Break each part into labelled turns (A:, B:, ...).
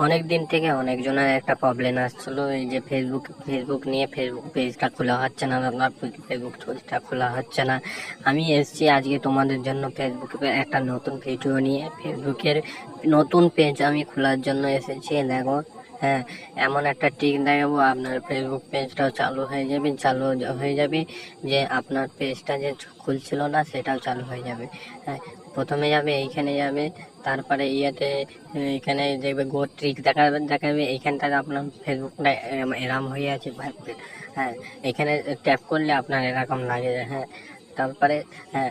A: অনেক দিন থেকে অনেকজনের একটা প্রবলেম আসছিল, এই যে ফেসবুক নিয়ে ফেসবুক পেজটা খোলা হচ্ছে না, আপনার ফেসবুক পেজটা খোলা হচ্ছে না। আমি এসেছি আজকে তোমাদের জন্য ফেসবুকে একটা নতুন ভিডিও নিয়ে। ফেসবুকের নতুন পেজ আমি খোলার জন্য এসেছি। দেখো, হ্যাঁ, এমন একটা ট্রিক দেখাবো, আপনার ফেসবুক পেজটাও চালু হয়ে যাবে, যে আপনার পেজটা যে খুলছিল না সেটাও চালু হয়ে যাবে। হ্যাঁ, প্রথমে যাবে এইখানে যাবে, তারপরে এখানে দেখবে গো ট্রিক দেখাবে এইখানটাতে আপনার ফেসবুকটা এরম হয়ে আছে ভাববে। হ্যাঁ, এখানে ট্যাপ করলে আপনার এরকম লাগে। হ্যাঁ, তারপরে হ্যাঁ,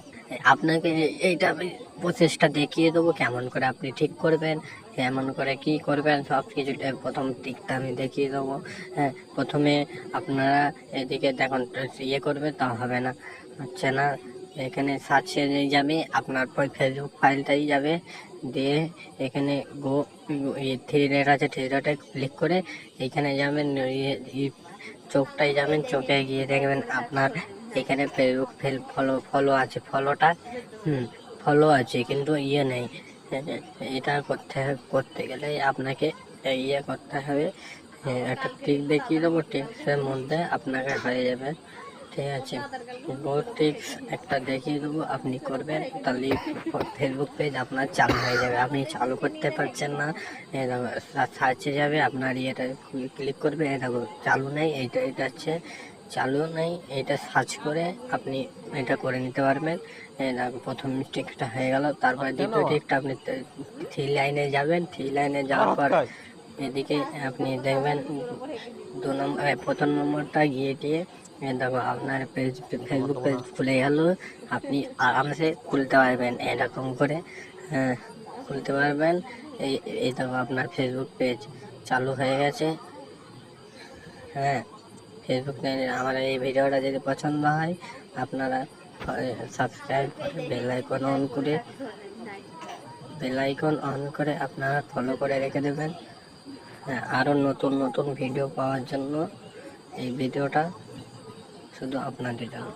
A: আপনাকে এইটা আমি প্রসেসটা দেখিয়ে দেবো কেমন করে আপনি ঠিক করবেন, কেমন করে কি করবেন সব কিছু। প্রথম দিকটা আমি দেখিয়ে দেবো। হ্যাঁ, প্রথমে আপনারা এদিকে দেখুন, করবে তা হবে না, হচ্ছে না। এখানে সার্চে যাবে, আপনার ফেসবুক ফাইলটাই যাবে, দিয়ে এখানে গো থ্রি ডট আছে, থ্রি ডটে ক্লিক করে এখানে যাবেন, চোখটাই যাবেন, চোখে গিয়ে দেখবেন আপনার এখানে ফেসবুক ফলো আছে, ফলো আছে কিন্তু নেই। এটা করতে গেলে আপনাকে করতে হবে। একটা ট্রিক দেখিয়ে দেবো, ট্রিক্সের মধ্যে আপনাকে হয়ে যাবে। ঠিক আছে, বহুত ট্রিক্স একটা দেখিয়ে দেবো, আপনি করবেন, তাহলে ফেসবুক পেজ আপনার চালু হয়ে যাবে। আপনি চালু করতে পারছেন না, সার্চে যাবে, আপনার ক্লিক করবে, দেখো চালু নেই, এটা হচ্ছে চালু নেই, এটা সার্চ করে আপনি এটা করে নিতে পারবেন। দেখো প্রথম ট্রিকটা হয়ে গেল। তারপরে দ্বিতীয় ট্রিকটা, আপনি থ্রি লাইনে যাবেন, থ্রি লাইনে যাওয়ার পর এদিকে আপনি দেখবেন প্রথম নম্বরটা গিয়ে দেখো আপনার ফেসবুক পেজ খুলে গেল। আপনি আরামসে খুলতে পারবেন এরকম করে। হ্যাঁ, খুলতে পারবেন। এই দেখো আপনার ফেসবুক পেজ চালু হয়ে গেছে। হ্যাঁ, ফেসবুক আমার এই ভিডিওটা যদি পছন্দ হয়, আপনারা সাবস্ক্রাইব করে বেল আইকন অন করে আপনারা ফলো করে রেখে দেবেন। হ্যাঁ, আরও নতুন নতুন ভিডিও পাওয়ার জন্য এই ভিডিওটা শুধু আপনাদের জন্য।